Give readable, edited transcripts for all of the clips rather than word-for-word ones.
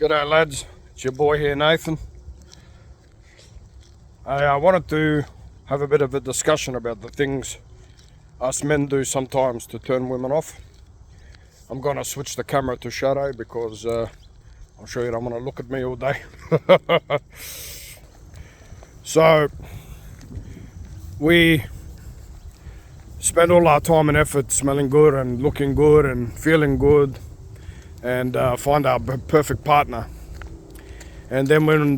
G'day lads, it's your boy here Nathan. I wanted to have a bit of a discussion about the things us men do sometimes to turn women off. I'm going to switch the camera to shadow because I'm sure you don't want to look at me all day. So we spend all our time and effort smelling good and looking good and feeling good and find our perfect partner, and then when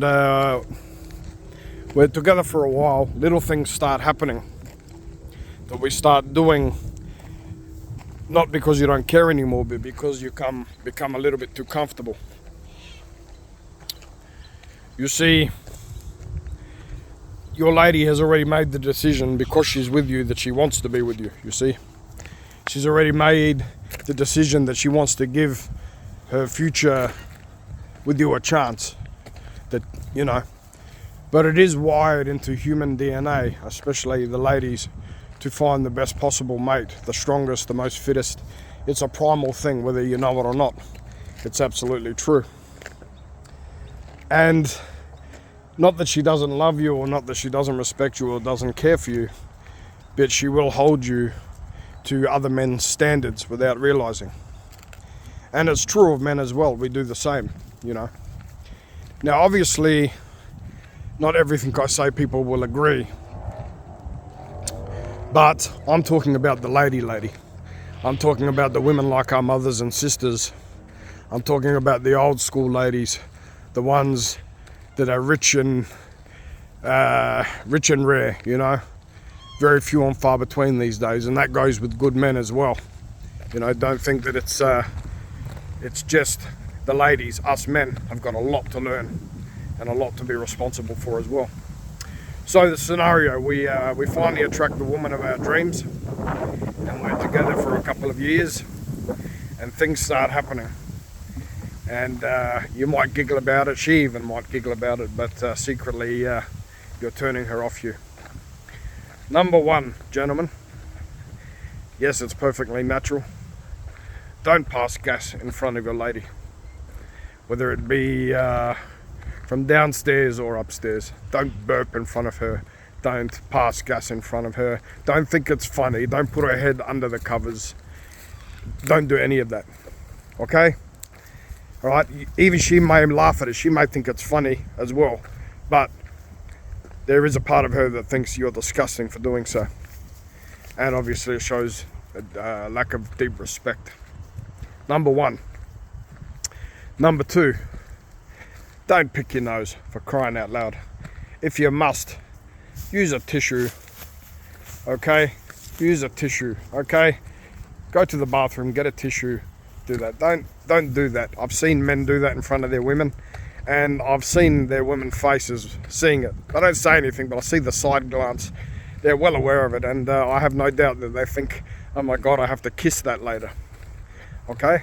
we're together for a while, little things start happening that we start doing, not because you don't care anymore, but because you become a little bit too comfortable. You see, your lady has already made the decision because she's with you that she wants to be with you. You see, she's already made the decision that she wants to give her future with you a chance. That, you know, but it is wired into human DNA, especially the ladies, to find the best possible mate, the strongest, the most fittest. It's a primal thing, whether you know it or not. It's absolutely true. And not that she doesn't love you, or not that she doesn't respect you or doesn't care for you, but she will hold you to other men's standards without realizing. And it's true of men as well. We do the same, you know. Now, obviously, not everything I say people will agree. But I'm talking about the lady. I'm talking about the women like our mothers and sisters. I'm talking about the old school ladies, the ones that are rich and rare, you know. Very few and far between these days, and that goes with good men as well. You know, don't think that it's just the ladies. Us men have got a lot to learn and a lot to be responsible for as well. So the scenario, we finally attract the woman of our dreams, and we're together for a couple of years, and things start happening. And you might giggle about it, she even might giggle about it, but secretly you're turning her off you. Number one, gentlemen, yes, it's perfectly natural. Don't pass gas in front of your lady, whether it be from downstairs or upstairs. Don't burp in front of her. Don't pass gas in front of her. Don't think it's funny. Don't put her head under the covers. Don't do any of that, okay? All right, even she may laugh at it. She may think it's funny as well, but there is a part of her that thinks you're disgusting for doing so. And obviously it shows a lack of deep respect. Number one. Number two, don't pick your nose, for crying out loud. If you must, use a tissue, okay? Use a tissue, okay? Go to the bathroom, get a tissue, do that. Don't do that. I've seen men do that in front of their women, and I've seen their women's faces seeing it. I don't say anything, but I see the side glance. They're well aware of it, and I have no doubt that they think, oh my God, I have to kiss that later. Okay?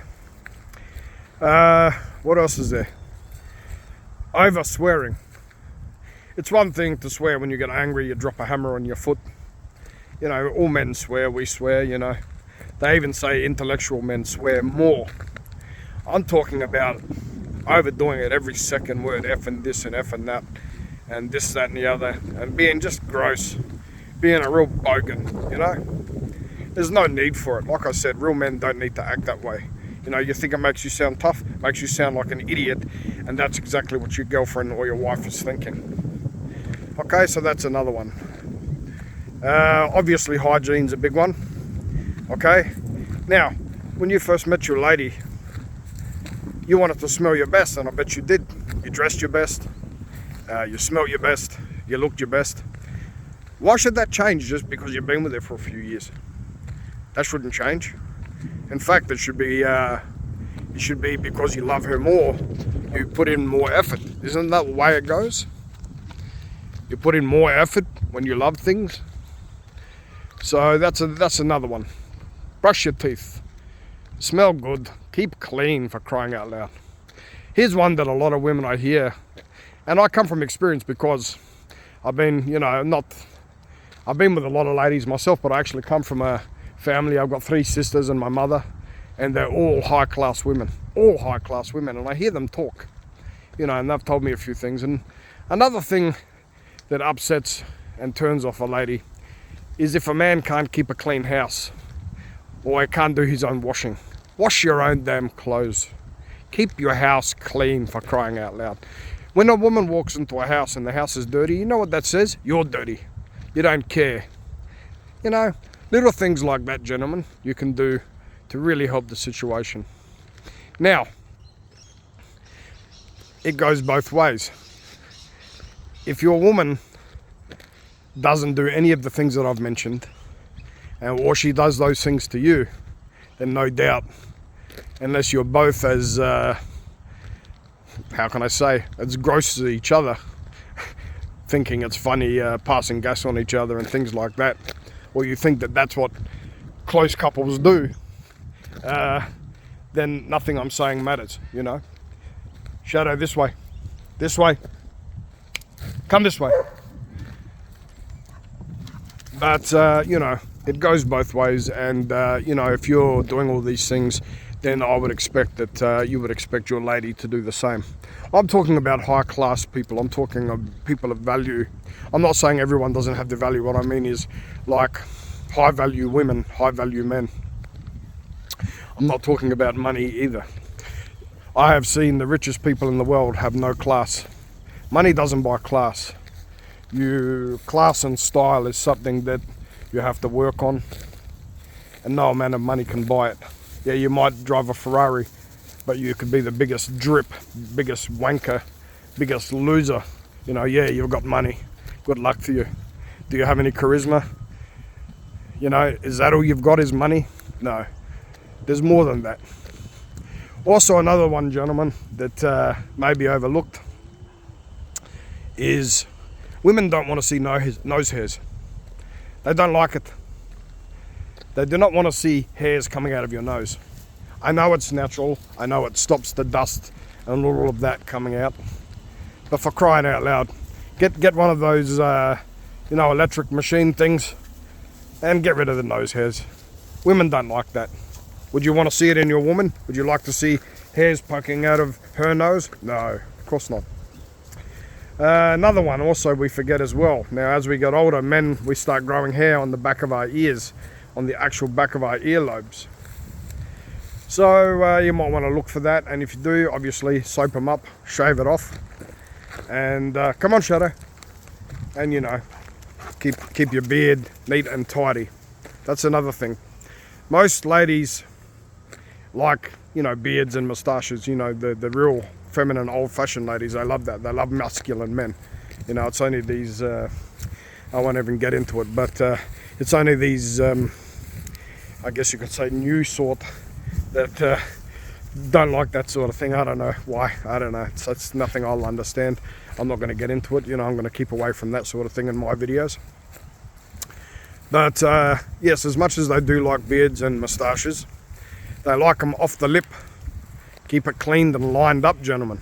What else is there? Over swearing. It's one thing to swear when you get angry, you drop a hammer on your foot. You know, all men swear, we swear, you know. They even say intellectual men swear more. I'm talking about overdoing it, every second word, effing this and effing that, and this, that, and the other, and being just gross, being a real bogan, you know. There's no need for it. Like I said, real men don't need to act that way. You know, you think it makes you sound tough, makes you sound like an idiot, and that's exactly what your girlfriend or your wife is thinking. Okay, so that's another one. Obviously, hygiene's a big one. Okay, now, when you first met your lady, you wanted to smell your best, and I bet you did. You dressed your best, you smelled your best, you looked your best. Why should that change just because you've been with her for a few years? That shouldn't change. In fact, it should be because you love her more, you put in more effort. Isn't that the way it goes? You put in more effort when you love things. So that's another one. Brush your teeth. Smell good. Keep clean, for crying out loud. Here's one that a lot of women I hear, and I come from experience because I've been, you know, I've been with a lot of ladies myself, but I actually come from a family. I've got 3 sisters and my mother, and they're all high-class women, and I hear them talk. You know, and they've told me a few things. And another thing that upsets and turns off a lady is if a man can't keep a clean house, or he can't do his own washing. Wash your own damn clothes. Keep your house clean, for crying out loud. When a woman walks into a house and the house is dirty, you know what that says? You're dirty. You don't care. You know, little things like that, gentlemen, you can do to really help the situation. Now, it goes both ways. If your woman doesn't do any of the things that I've mentioned, or she does those things to you, then no doubt, unless you're both as, how can I say, as gross as each other, thinking it's funny passing gas on each other and things like that, or you think that that's what close couples do, then nothing I'm saying matters, you know. Shadow, this way. This way. Come this way. But, you know, it goes both ways, and, you know, if you're doing all these things, then I would expect that you would expect your lady to do the same. I'm talking about high-class people. I'm talking of people of value. I'm not saying everyone doesn't have the value. What I mean is, like, high-value women, high-value men. I'm not talking about money either. I have seen the richest people in the world have no class. Money doesn't buy class. Class and style is something that you have to work on, and no amount of money can buy it. Yeah, you might drive a Ferrari, but you could be the biggest drip, biggest wanker, biggest loser. You know, yeah, you've got money. Good luck to you. Do you have any charisma? You know, is that all you've got is money? No, there's more than that. Also, another one, gentlemen, that may be overlooked is women don't want to see nose hairs. They don't like it. They do not want to see hairs coming out of your nose. I know it's natural. I know it stops the dust and all of that coming out. But for crying out loud, get one of those, you know, electric machine things and get rid of the nose hairs. Women don't like that. Would you want to see it in your woman? Would you like to see hairs poking out of her nose? No, of course not. Another one also we forget as well. Now, as we get older, men, we start growing hair on the back of our ears, on the actual back of our earlobes. So you might want to look for that, and if you do, obviously soap them up, shave it off, and come on, Shadow, and you know, keep your beard neat and tidy. That's another thing. Most ladies like, you know, beards and moustaches. You know, the real feminine, old-fashioned ladies. They love that. They love masculine men. You know, it's only these. I won't even get into it, but it's only these. I guess you could say new sort that don't like that sort of thing. I don't know why. I don't know. It's nothing I'll understand. I'm not going to get into it. You know, I'm going to keep away from that sort of thing in my videos. But yes, as much as they do like beards and moustaches, they like them off the lip. Keep it cleaned and lined up, gentlemen.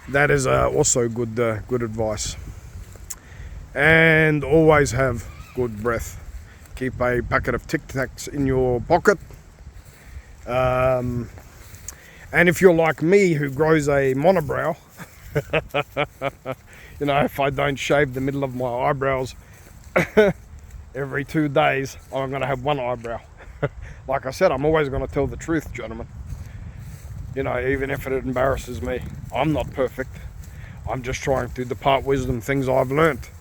That is also good advice. And always have good breath. Keep a packet of Tic Tacs in your pocket. And if you're like me, who grows a monobrow, you know, if I don't shave the middle of my eyebrows every 2 days, I'm going to have one eyebrow. Like I said, I'm always going to tell the truth, gentlemen. You know, even if it embarrasses me. I'm not perfect. I'm just trying to depart wisdom, things I've learnt.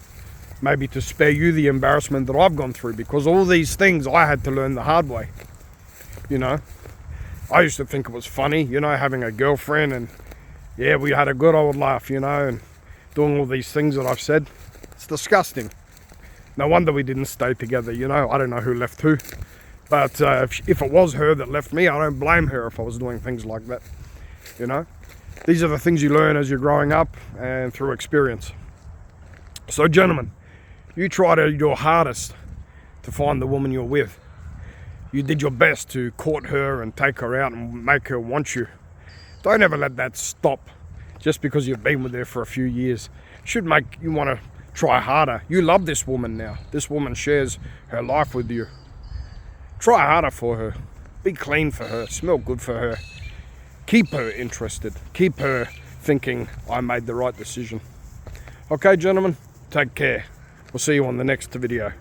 Maybe to spare you the embarrassment that I've gone through, because all these things I had to learn the hard way. You know, I used to think it was funny, you know, having a girlfriend, and yeah, we had a good old laugh, you know, and doing all these things that I've said. It's disgusting. No wonder we didn't stay together, you know. I don't know who left who. But if it was her that left me, I don't blame her if I was doing things like that, you know. These are the things you learn as you're growing up and through experience. So, gentlemen, you try your hardest to find the woman you're with. You did your best to court her and take her out and make her want you. Don't ever let that stop just because you've been with her for a few years. It should make you want to try harder. You love this woman now. This woman shares her life with you. Try harder for her. Be clean for her. Smell good for her. Keep her interested. Keep her thinking I made the right decision. Okay, gentlemen, take care. We'll see you on the next video.